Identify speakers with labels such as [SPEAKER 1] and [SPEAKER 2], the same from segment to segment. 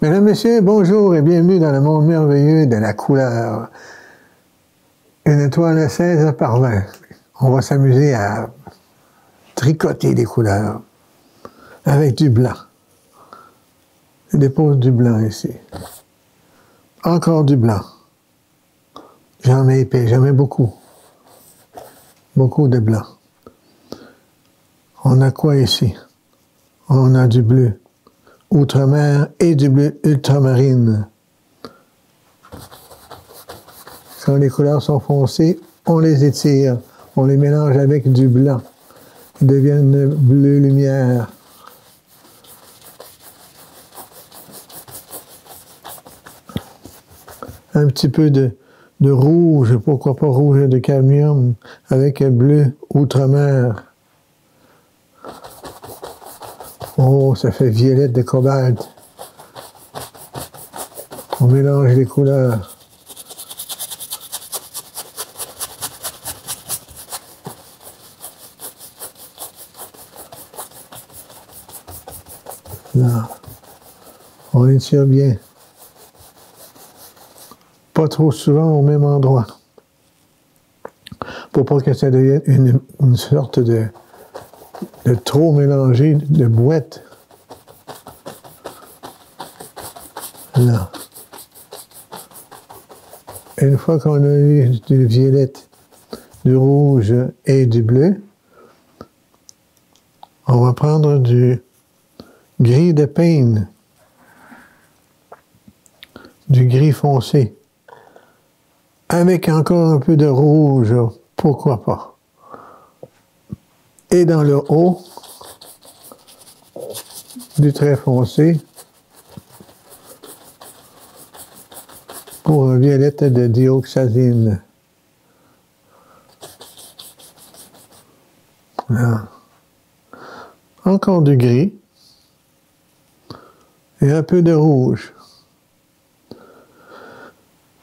[SPEAKER 1] Mesdames, Messieurs, bonjour et bienvenue dans le monde merveilleux de la couleur. Une étoile 16 par 20. On va s'amuser à tricoter des couleurs avec du blanc. Je dépose du blanc ici. Encore du blanc. J'en mets épais, j'en mets beaucoup. Beaucoup de blanc. On a quoi ici? On a du bleu outre-mer et du bleu ultramarine. Quand les couleurs sont foncées, on les étire, on les mélange avec du blanc. Ils deviennent bleu lumière. Un petit peu de rouge, pourquoi pas rouge de cadmium, avec bleu outre-mer. Oh, ça fait violette de cobalt. On mélange les couleurs. Là, on étire bien. Pas trop souvent au même endroit. Pour pas que ça devienne une sorte de trop mélangé de boîte. Là. Une fois qu'on a eu du violette, du rouge et du bleu, on va prendre du gris de peigne, du gris foncé, avec encore un peu de rouge, pourquoi pas. Et dans le haut, du très foncé, pour un violette de dioxazine. Là. Encore du gris. Et un peu de rouge.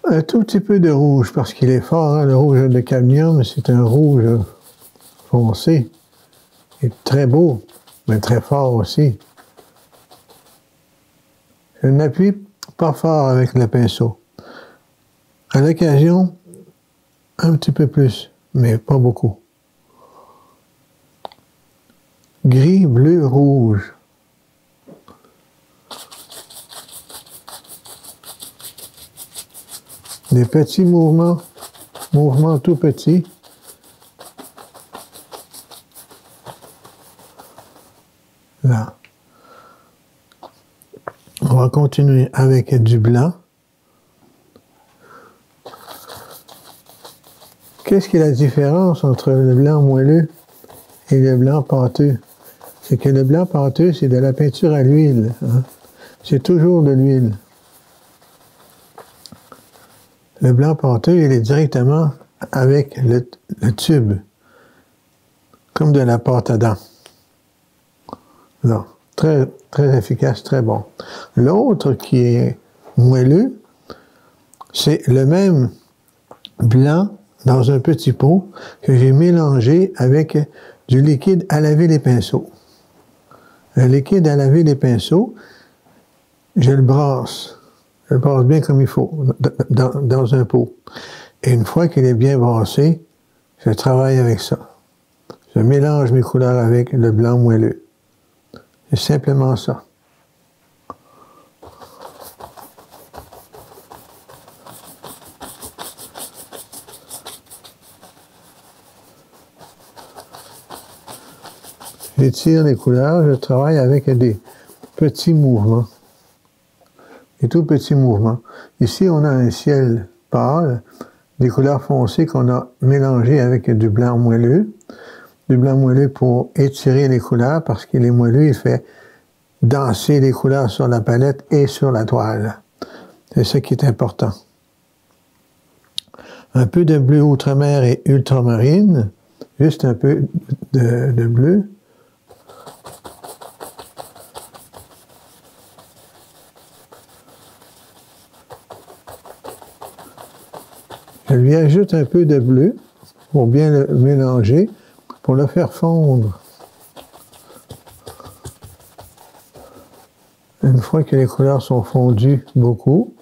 [SPEAKER 1] Un tout petit peu de rouge, parce qu'il est fort, hein, le rouge de cadmium, c'est un rouge foncé. Il est très beau, mais très fort aussi. Je n'appuie pas fort avec le pinceau. À l'occasion, un petit peu plus, mais pas beaucoup. Gris, bleu, rouge. Des petits mouvements tout petits. Là. On va continuer avec du blanc. Qu'est-ce qui est la différence entre le blanc moelleux et le blanc pâteux? C'est que le blanc pâteux, c'est de la peinture à l'huile. Hein? C'est toujours de l'huile. Le blanc pâteux, il est directement avec le tube, comme de la pâte à dents. Là, très, très efficace, très bon. L'autre qui est moelleux, c'est le même blanc dans un petit pot que j'ai mélangé avec du liquide à laver les pinceaux. Le liquide à laver les pinceaux, je le brasse. Je le brasse bien comme il faut, dans un pot. Et une fois qu'il est bien brassé, je travaille avec ça. Je mélange mes couleurs avec le blanc moelleux. C'est simplement ça. J'étire les couleurs, je travaille avec des petits mouvements. Des tout petits mouvements. Ici, on a un ciel pâle, des couleurs foncées qu'on a mélangées avec du blanc moelleux. Du blanc moelleux pour étirer les couleurs, parce qu'il est moelleux, il fait danser les couleurs sur la palette et sur la toile. C'est ce qui est important. Un peu de bleu outre-mer et ultramarine, juste un peu de bleu. Je lui ajoute un peu de bleu pour bien le mélanger, pour le faire fondre. fois que les couleurs sont fondues beaucoup,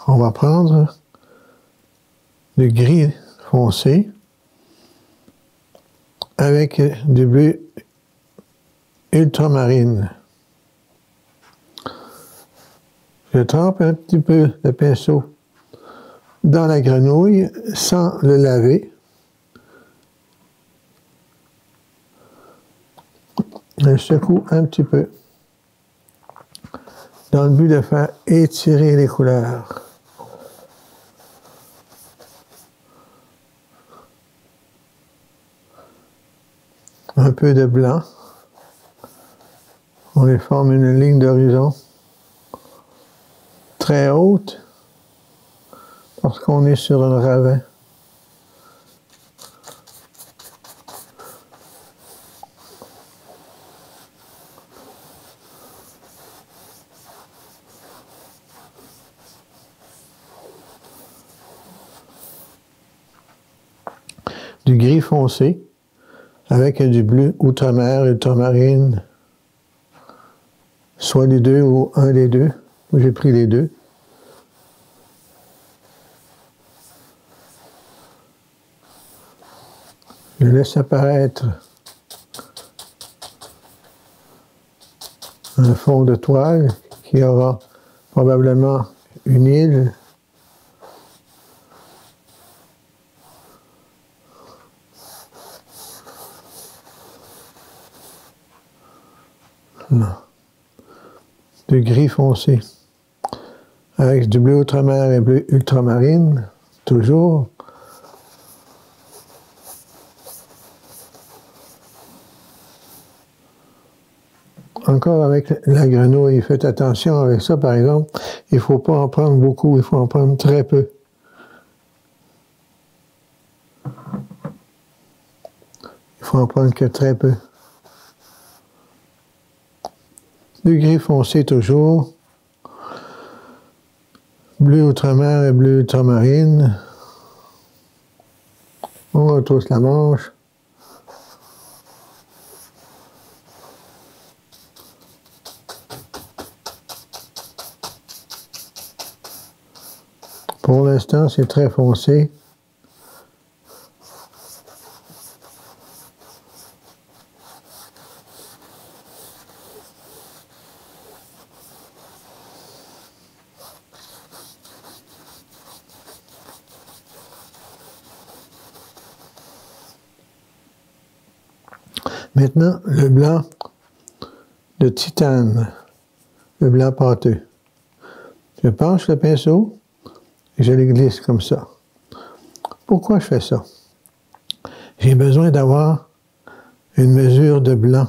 [SPEAKER 1] on va prendre du gris foncé avec du bleu ultramarine. Je trempe un petit peu le pinceau dans la grenouille sans le laver. Je secoue un petit peu dans le but de faire étirer les couleurs. Un peu de blanc. On les forme une ligne d'horizon très haute parce qu'on est sur un ravin. Du gris foncé avec du bleu outre-mer, ultramarine, soit les deux ou un des deux. J'ai pris les deux. Je laisse apparaître un fond de toile qui aura probablement une île. Non. Du gris foncé avec du bleu outre-mer et bleu ultramarine, toujours. Encore avec la grenouille, faites attention avec ça, par exemple, il ne faut pas en prendre beaucoup, il faut en prendre très peu. Il faut en prendre que très peu. Du gris foncé toujours. Bleu outre-mer et bleu ultramarine. On retrousse la manche. Pour l'instant, c'est très foncé. Maintenant, le blanc de titane, le blanc pâteux. Je penche le pinceau et je le glisse comme ça. Pourquoi je fais ça? J'ai besoin d'avoir une mesure de blanc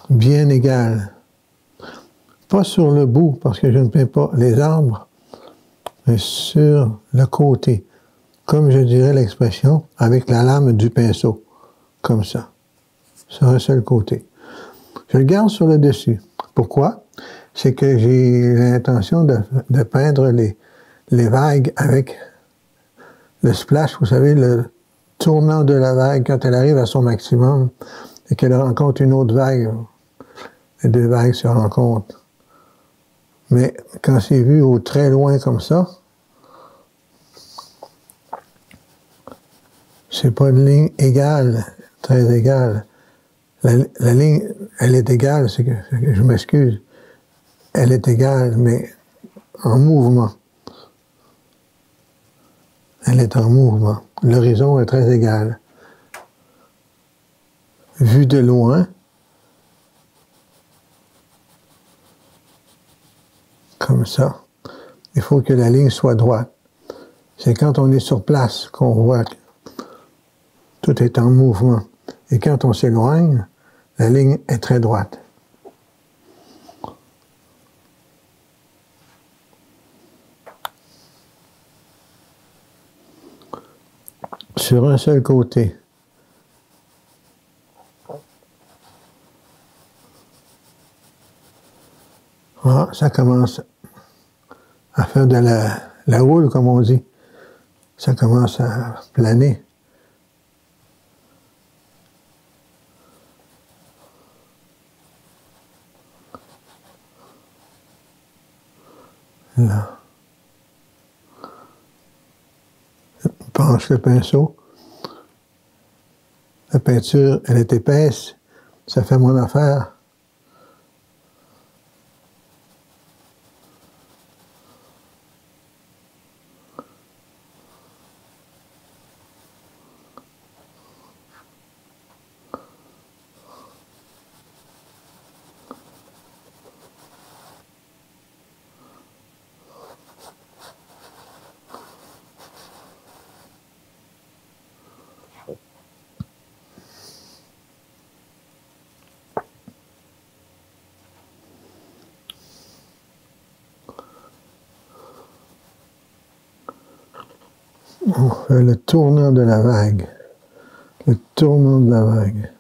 [SPEAKER 1] bien égale. Pas sur le bout, parce que je ne peins pas les arbres, mais sur le côté. Comme je dirais l'expression, avec la lame du pinceau. Comme ça, sur un seul côté. Je le garde sur le dessus. Pourquoi? C'est que j'ai l'intention de peindre les vagues avec le splash, vous savez, le tournant de la vague quand elle arrive à son maximum et qu'elle rencontre une autre vague. Les deux vagues se rencontrent. Mais quand c'est vu au très loin comme ça, c'est pas une ligne égale, très égale. La ligne, elle est égale, c'est que je m'excuse. Elle est égale, mais en mouvement. Elle est en mouvement. L'horizon est très égal. Vu de loin, comme ça, il faut que la ligne soit droite. C'est quand on est sur place qu'on voit que tout est en mouvement. Et quand on s'éloigne, la ligne est très droite. Sur un seul côté. Ah, ça commence à faire de la houle, comme on dit. Ça commence à planer. Là. Penche le pinceau. La peinture, elle est épaisse. Ça fait mon affaire. On fait le tournant de la vague. Le tournant de la vague.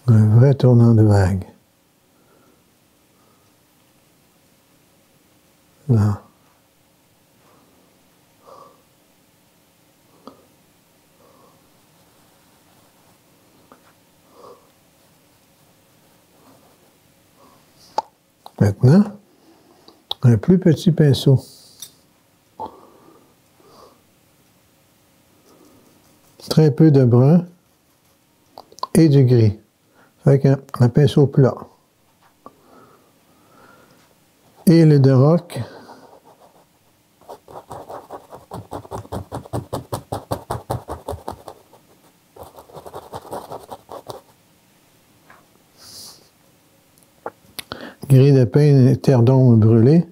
[SPEAKER 1] Un vrai tournant de vague. Là. Maintenant, un plus petit pinceau. Très peu de brun et du gris. Avec un pinceau plat. Île de roc. Gris de pin et terre d'ombre brûlée.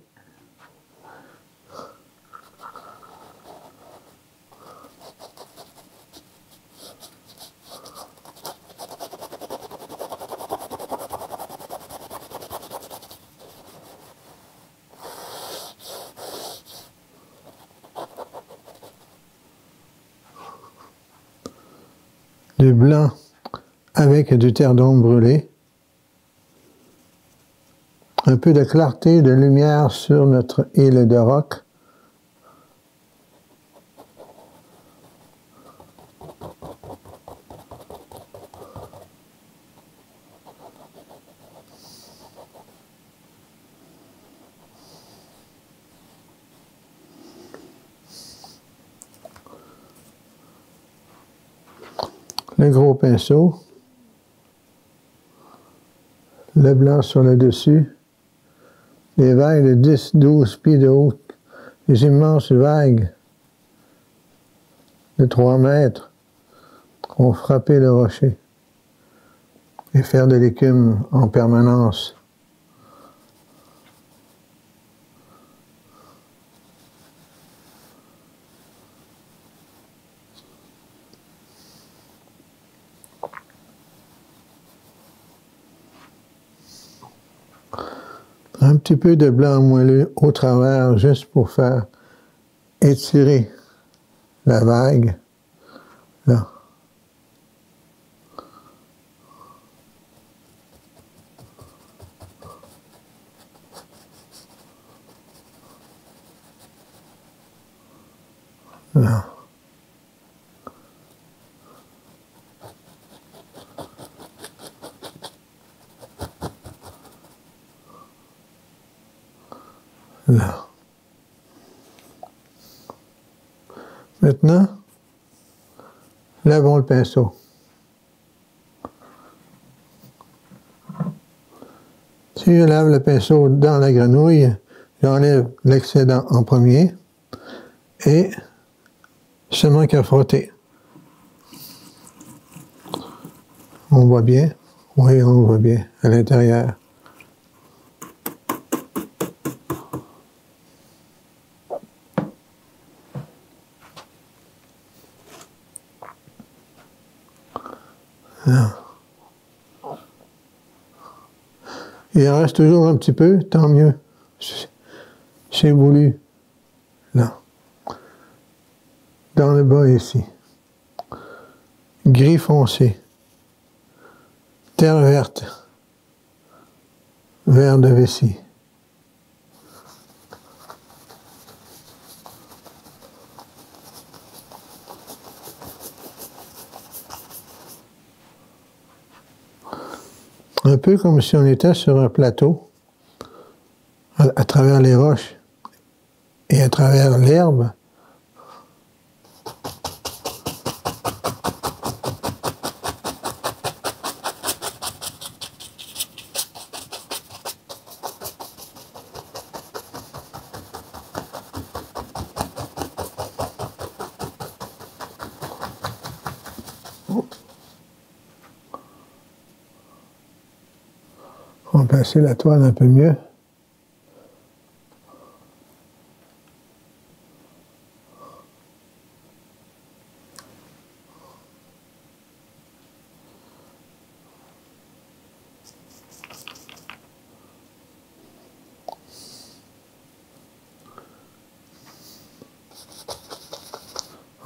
[SPEAKER 1] Du blanc avec du terre d'ombre brûlée. Un peu de clarté, de lumière sur notre île de roc. Le gros pinceau. Le blanc sur le dessus. Les vagues de 10-12 pieds de haut. Les immenses vagues de 3 mètres ont frappé le rocher et faire de l'écume en permanence. Un petit peu de blanc moelleux au travers, juste pour faire étirer la vague. Là. Là. Là. Maintenant, lavons le pinceau. Si je lave le pinceau dans la grenouille, j'enlève l'excédent en premier et seulement qu'à frotter. On voit bien? Oui, on voit bien à l'intérieur. Là. Il en reste toujours un petit peu, tant mieux. C'est voulu. Là. Dans le bas ici. Gris foncé. Terre verte. Vert de vessie. Un peu comme si on était sur un plateau, à travers les roches et à travers l'herbe. On va placer la toile un peu mieux.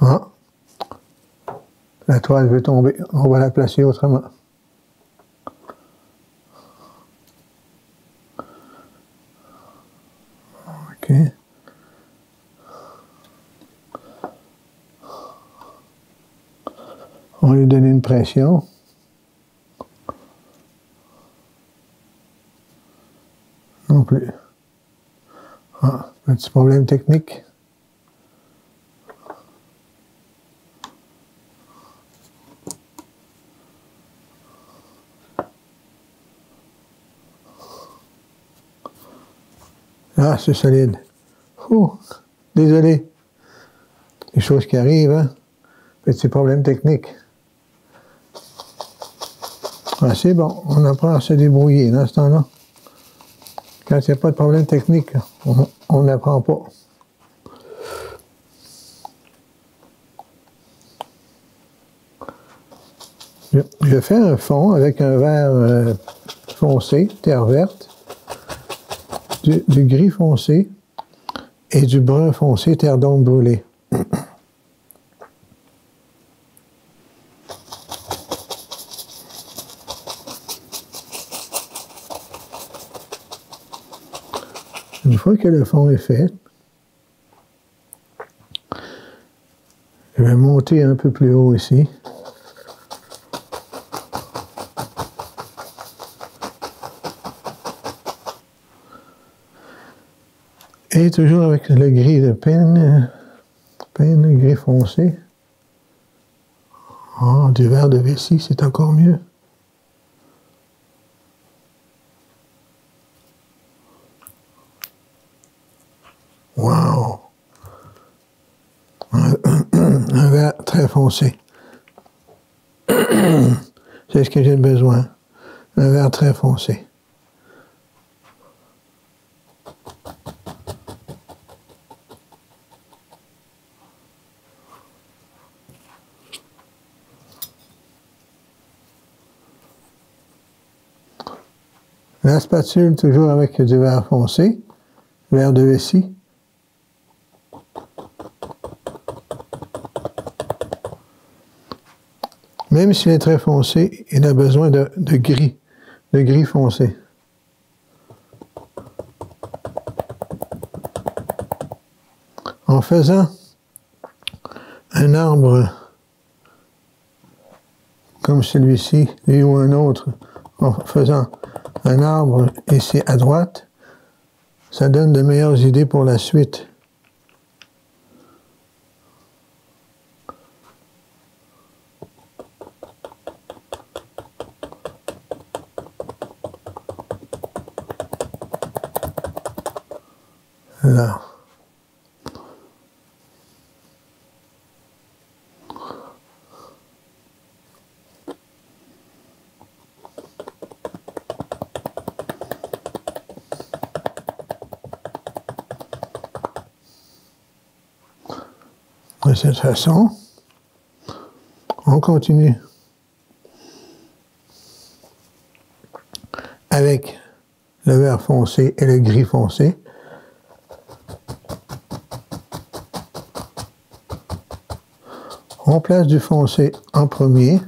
[SPEAKER 1] Ah, la toile veut tomber. On va la placer autrement. OK. On va lui donner une pression. Non plus. Ah, petit problème technique. Ah, c'est solide. Ouh, désolé. Les choses qui arrivent, hein. Petit problème technique. Ah, c'est bon, on apprend à se débrouiller dans ce temps-là. Quand il n'y a pas de problème technique, on n'apprend pas. Je fais un fond avec un vert foncé, terre verte, du gris foncé et du brun foncé, terre d'ombre brûlée. Une fois que le fond est fait, je vais monter un peu plus haut ici. Et toujours avec le gris de peine, gris foncé. Ah, du verre de vessie, c'est encore mieux. Wow! Un verre très foncé. C'est ce que j'ai besoin. Un verre très foncé. La spatule, toujours avec du verre foncé, verre de vessie. Même s'il est très foncé, il a besoin de gris foncé. En faisant un arbre comme celui-ci, lui ou un autre, en faisant un arbre ici à droite, ça donne de meilleures idées pour la suite. Là. De cette façon, on continue avec le vert foncé et le gris foncé. On place du foncé en premier.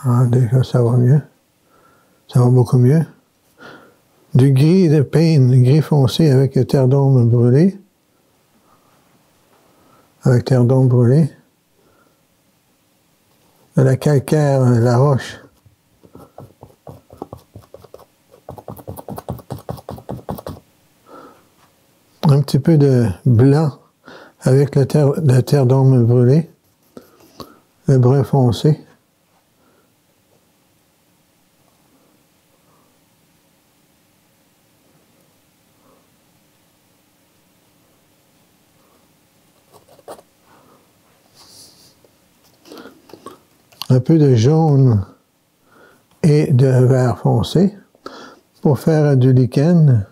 [SPEAKER 1] Ah, déjà, ça va mieux. Ça va beaucoup mieux. Du gris de peigne, gris foncé avec terre d'ombre brûlée. avec terre d'ombre brûlée. De la calcaire, la roche. Un petit peu de blanc avec la terre d'ombre brûlée. Le brun foncé. Un peu de jaune et de vert foncé pour faire du lichen.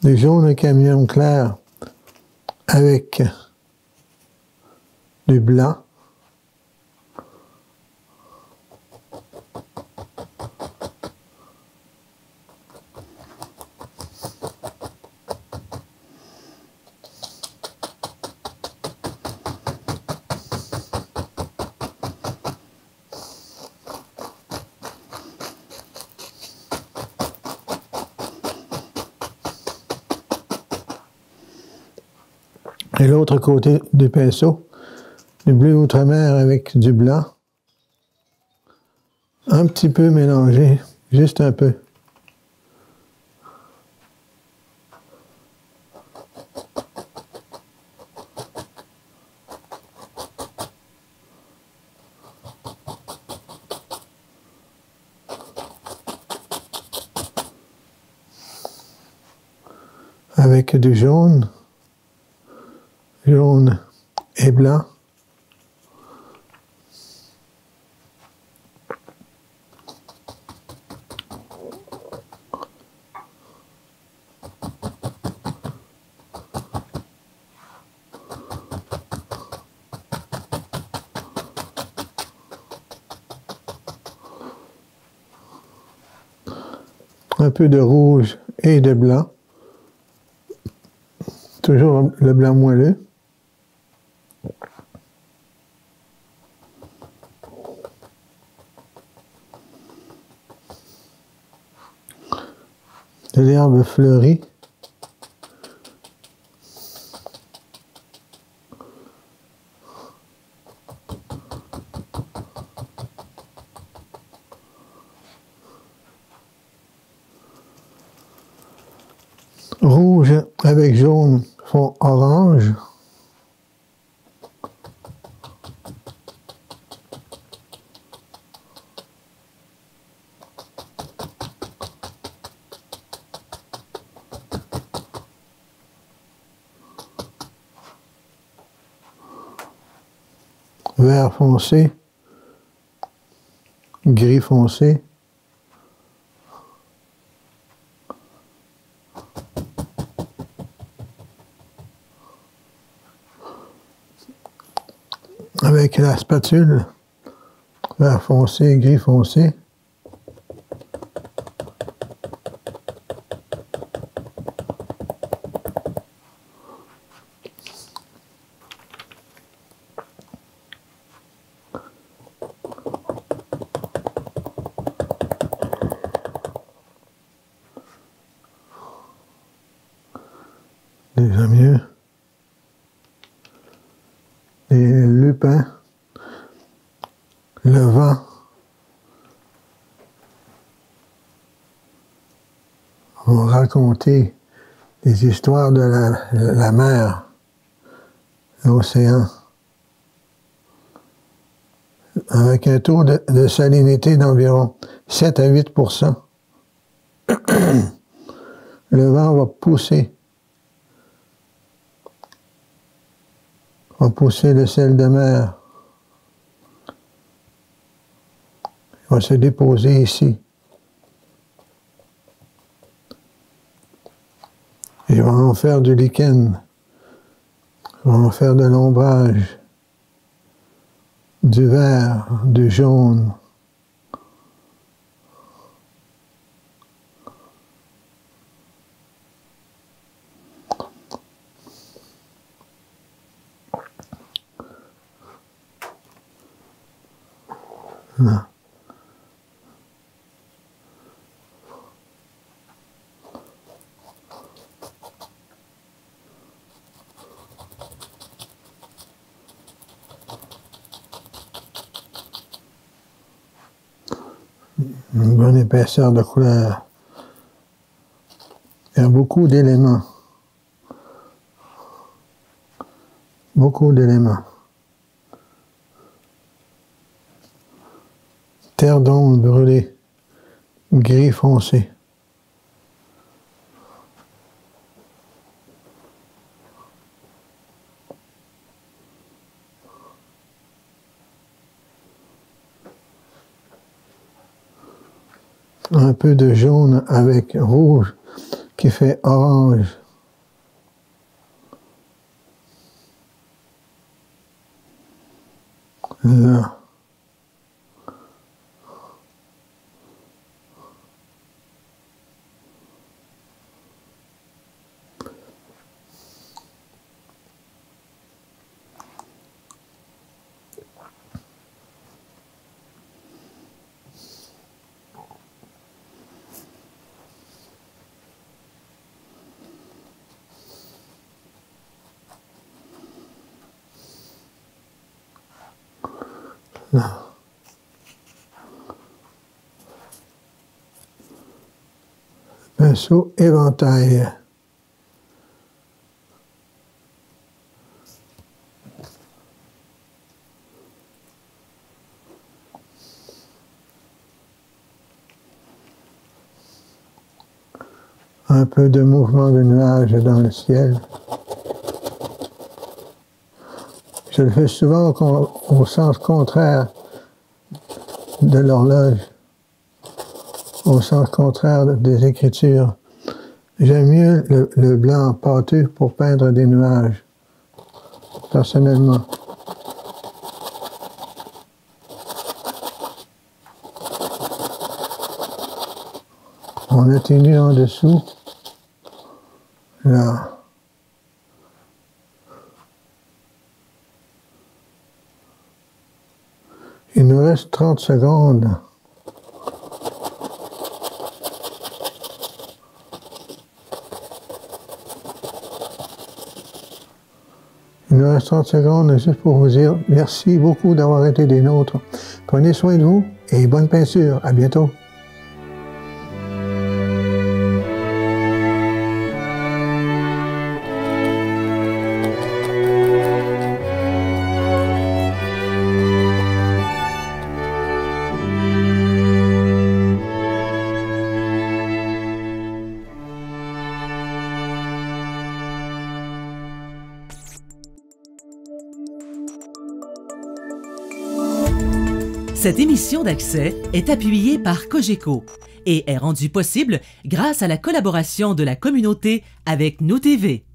[SPEAKER 1] Du jaune cadmium clair avec du blanc. Et l'autre côté du pinceau, du bleu outre-mer avec du blanc. Un petit peu mélangé, juste un peu. Avec du jaune et blanc. Un peu de rouge et de blanc. Toujours le blanc moelleux. De l'herbe fleurie. Rouge avec jaune fond orange. Vert foncé. Gris foncé. Avec la spatule, vert foncé, gris foncé. Déjà mieux. Les lupins, le vent, vont raconter des histoires de la mer, l'océan, avec un taux de salinité d'environ 7 à 8%. Le vent va pousser le sel de mer. Il va se déposer ici. Ils vont en faire du lichen. Ils vont en faire de l'ombrage, du vert, du jaune. Là. Une bonne épaisseur de couleur. Il y a beaucoup d'éléments. Beaucoup d'éléments. Terre d'ombre brûlée. Gris foncé. Un peu de jaune avec rouge qui fait orange. Là. Là. Pinceau éventail. Un peu de mouvement de nuages dans le ciel. Je le fais souvent au sens contraire de l'horloge, au sens contraire des Écritures. J'aime mieux le blanc pâteux pour peindre des nuages, personnellement. On atténue en dessous, là. Il nous reste 30 secondes. Il nous reste 30 secondes juste pour vous dire merci beaucoup d'avoir été des nôtres. Prenez soin de vous et bonne peinture. À bientôt.
[SPEAKER 2] Cette émission d'Accès est appuyée par Cogeco et est rendue possible grâce à la collaboration de la communauté avec Nous TV.